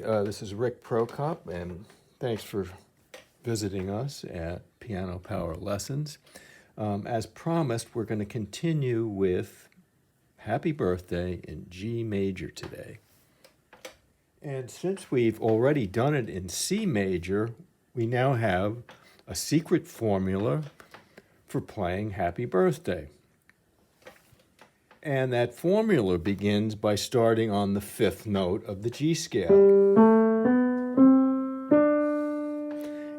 This is Rick Prokop, and thanks for visiting us at Piano Power Lessons. As promised, we're going to continue with Happy Birthday in G major today. And since we've already done it in C major, we now have a secret formula for playing Happy Birthday. And that formula begins by starting on the fifth note of the G scale.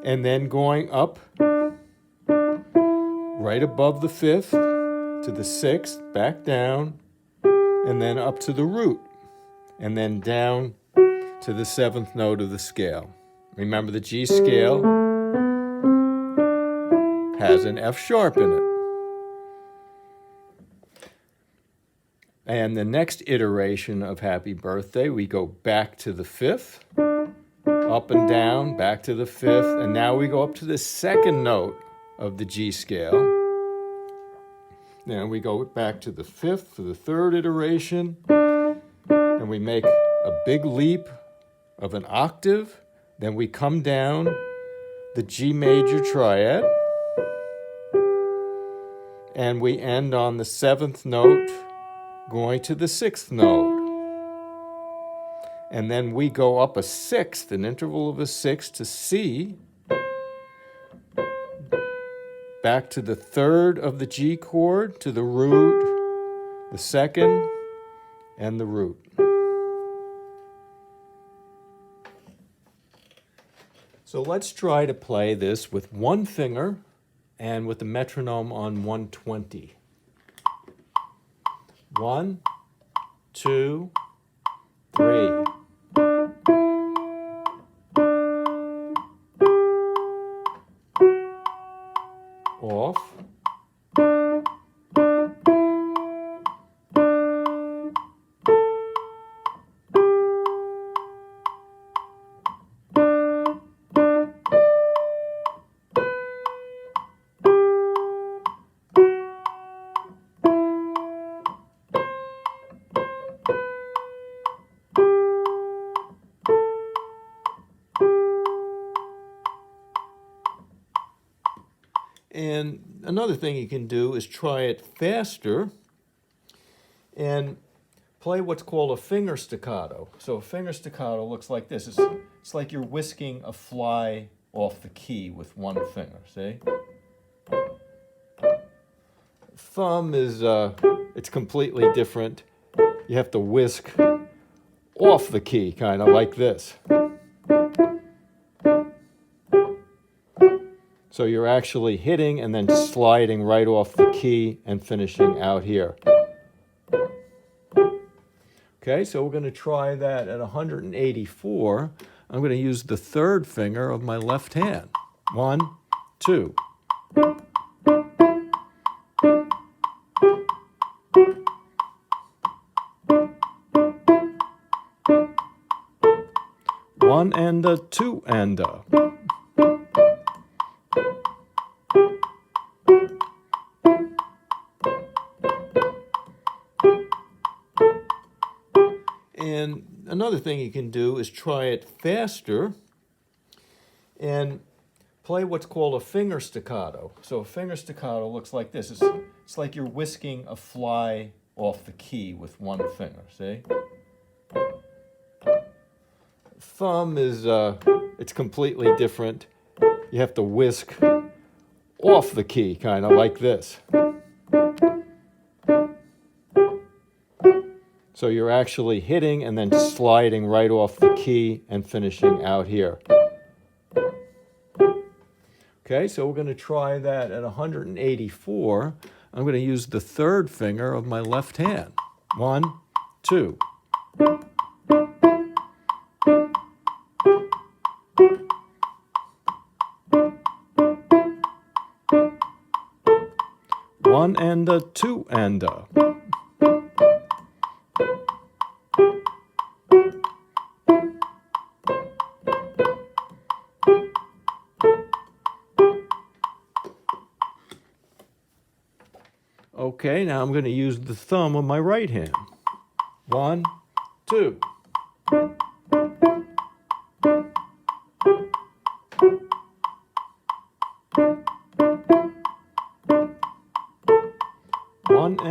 And then going up right above the fifth to the sixth, back down, and then up to the root, and then down to the seventh note of the scale. Remember, the G scale has an F sharp in it. And the next iteration of Happy Birthday, we go back to the fifth, up and down, back to the fifth, and now we go up to the second note of the G scale. Then we go back to the fifth for the third iteration, and we make a big leap of an octave. Then we come down the G major triad, and we end on the seventh note, going to the sixth note. And then we go up a sixth, an interval of a sixth to C, back to the third of the G chord, to the root, the second, and the root. So let's try to play this with one finger and with the metronome on 120. 1, 2, 3. Off. And another thing you can do is try it faster and play what's called a finger staccato. So a finger staccato looks like this. It's like you're whisking a fly off the key with one finger, see? Thumb is, it's completely different. You have to whisk off the key, kind of like this. So you're actually hitting and then sliding right off the key and finishing out here. Okay, so we're going to try that at 184. I'm going to use the third finger of my left hand. 1, 2. One and a, two and a. And another thing you can do is try it faster and play what's called a finger staccato. So a finger staccato looks like this. It's like you're whisking a fly off the key with one finger, see? Thumb is, it's completely different. You have to whisk off the key, kind of like this. So you're actually hitting and then sliding right off the key and finishing out here. Okay, so we're going to try that at 184. I'm going to use the third finger of my left hand. 1, 2. One and a, two and a. Okay, now I'm going to use the thumb of my right hand. 1, 2.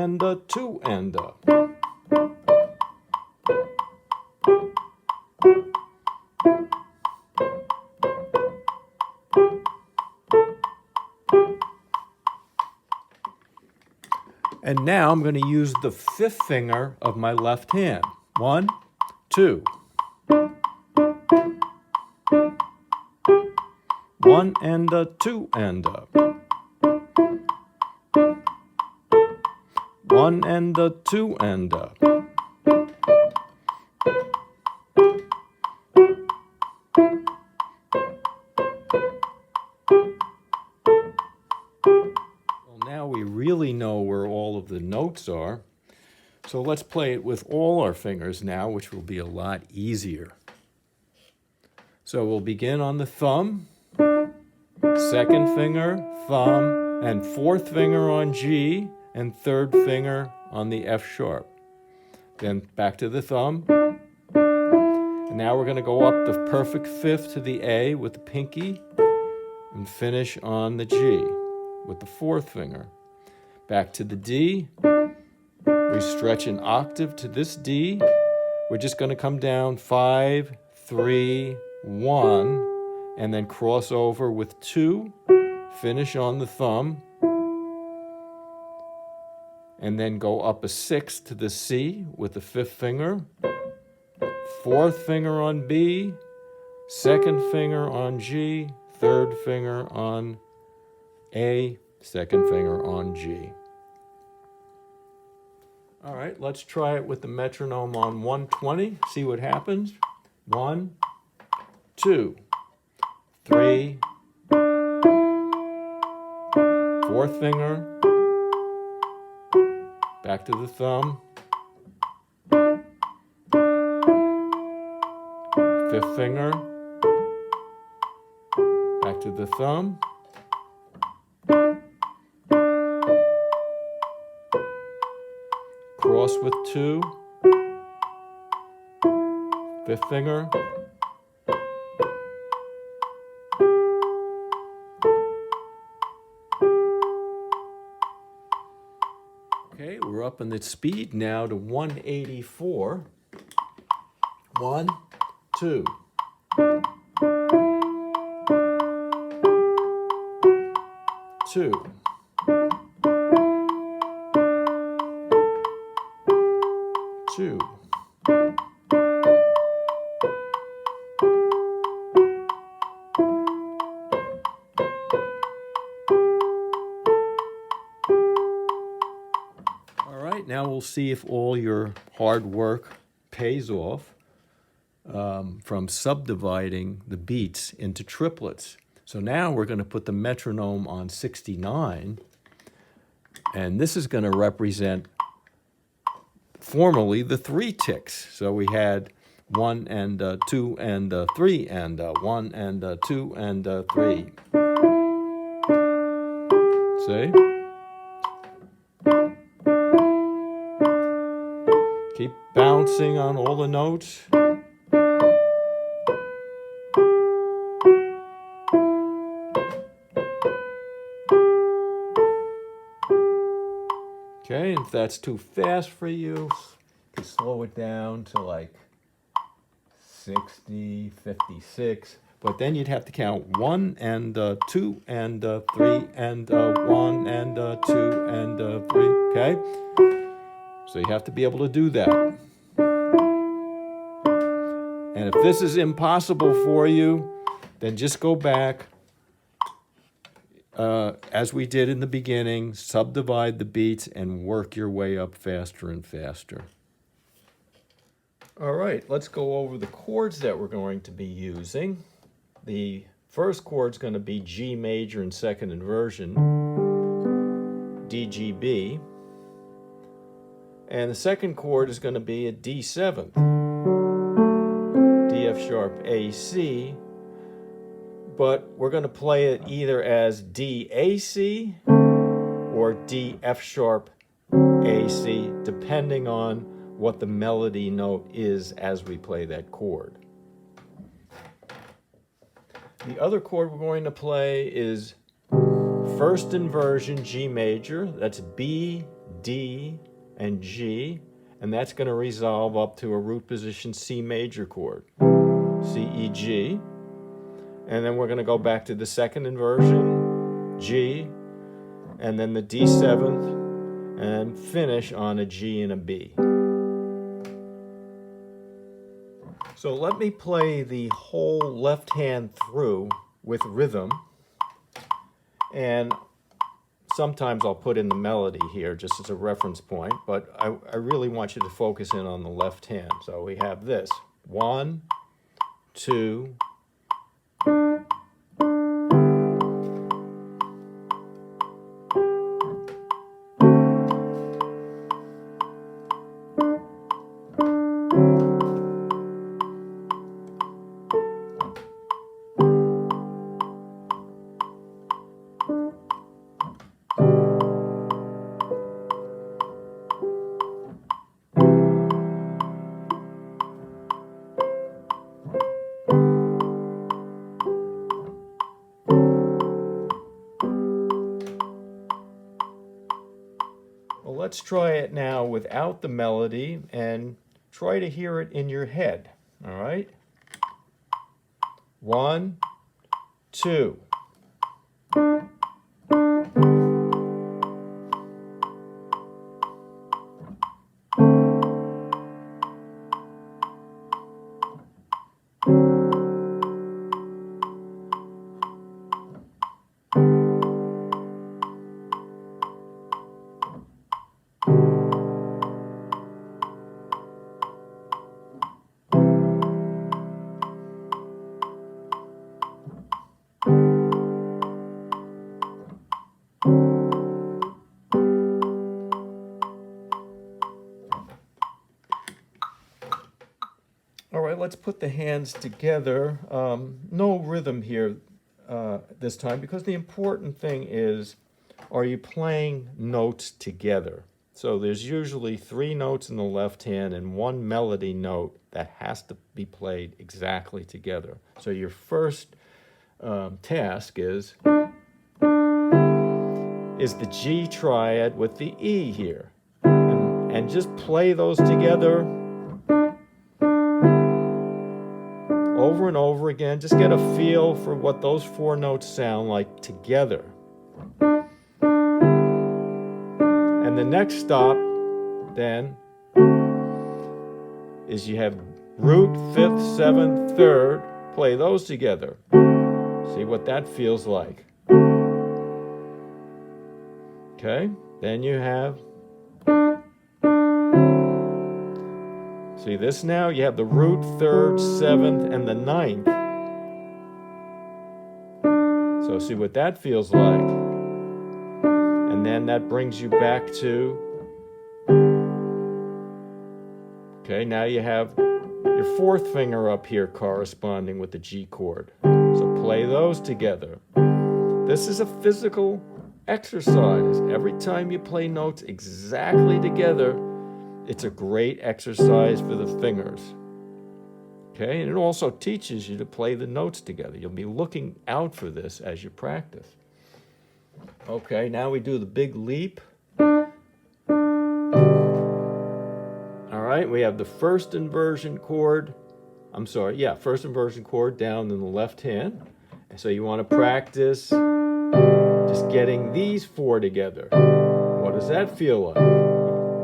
and a 2 and a. And now I'm going to use the 5th finger of my left hand. 1, 2. 1 and a 2 and a. 1 and a 2 and a. Well, now we really know where all of the notes are. So let's play it with all our fingers now, which will be a lot easier. So we'll begin on the thumb, 2nd finger, thumb, and 4th finger on G, and 3rd finger on the F sharp. Then back to the thumb. And now we're going to go up the perfect 5th to the A with the pinky, and finish on the G with the 4th finger. Back to the D. We stretch an octave to this D. We're just going to come down 5, 3, 1, and then cross over with 2, finish on the thumb, and then go up a 6th to the C with the 5th finger, 4th finger on B, 2nd finger on G, 3rd finger on A, 2nd finger on G. All right, let's try it with the metronome on 120, see what happens. 1, 2, 3, 4th finger, back to the thumb, 5th finger, back to the thumb, cross with 2, 5th finger, okay, we're up in the speed now to 184. 1, 2. 2. 2. All right, now we'll see if all your hard work pays off from subdividing the beats into triplets. So now we're going to put the metronome on 69, and this is going to represent formally the 3 ticks. So we had 1 and 2 and 3 and 1 and 2 and 3. See? Keep bouncing on all the notes. Okay, and if that's too fast for you, you can slow it down to like 60, 56. But then you'd have to count 1 and 2 and 3 and 1 and 2 and 3. Okay? So you have to be able to do that. And if this is impossible for you, then just go back, as we did in the beginning, subdivide the beats and work your way up faster and faster. All right, let's go over the chords that we're going to be using. The first chord is going to be G major in 2nd inversion, D, G, B. And the second chord is going to be a D7, D, F sharp, A, C. But we're going to play it either as D, A, C or D, F sharp, A, C, depending on what the melody note is as we play that chord. The other chord we're going to play is 1st inversion G major. That's B, D and G, and that's going to resolve up to a root position C major chord, C, E, G. And then we're going to go back to the second inversion, G, and then the D7th, and finish on a G and a B. So let me play the whole left hand through with rhythm, and sometimes I'll put in the melody here just as a reference point, but I really want you to focus in on the left hand. So we have this, 1, 2, let's try it now without the melody and try to hear it in your head. All right? 1, 2. All right, let's put the hands together. No rhythm here this time, because the important thing is, are you playing notes together? So there's usually 3 notes in the left hand and 1 melody note that has to be played exactly together. So your first task is the G triad with the E here. And just play those together over and over again. Just get a feel for what those 4 notes sound like together. And the next stop then is you have root, 5th, 7th, 3rd. Play those together. See what that feels like. Okay, then you have, see this now? You have the root, 3rd, 7th, and the 9th. So see what that feels like. And then that brings you back to, okay, now you have your 4th finger up here corresponding with the G chord. So play those together. This is a physical exercise. Every time you play notes exactly together, it's a great exercise for the fingers. Okay, and it also teaches you to play the notes together. You'll be looking out for this as you practice. Okay, now we do the big leap. All right, we have the first inversion chord. First inversion chord down in the left hand. And so you want to practice just getting these 4 together. What does that feel like?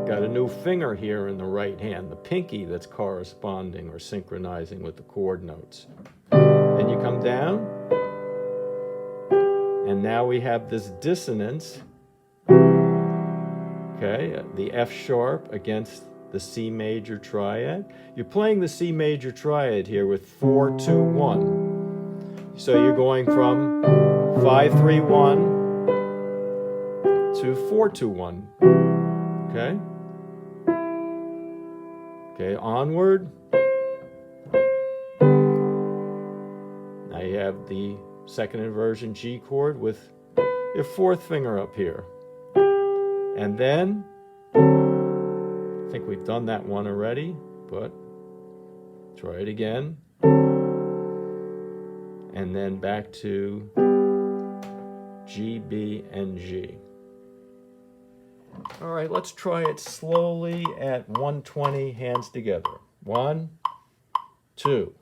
Got a new finger here in the right hand, the pinky that's corresponding or synchronizing with the chord notes. Then you come down, and now we have this dissonance. Okay, the F sharp against the C major triad. You're playing the C major triad here with 4, 2, 1. So you're going from 5, 3, 1 to 4, 2, 1. Okay? Okay, onward. Now you have the second inversion G chord with your 4th finger up here. And then, I think we've done that one already, but try it again. And then back to G, B, and G. All right, let's try it slowly at 120, hands together. 1, 2.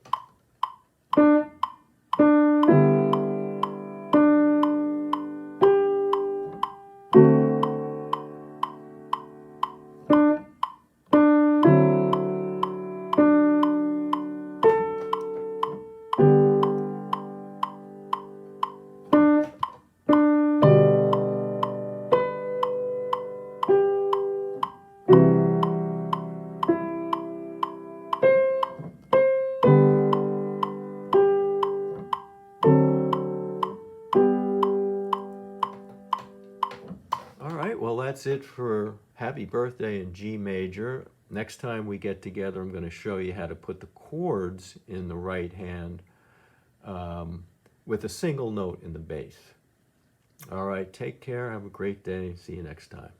All right, well, that's it for Happy Birthday in G major. Next time we get together, I'm going to show you how to put the chords in the right hand with a single note in the bass. All right, take care. Have a great day. See you next time.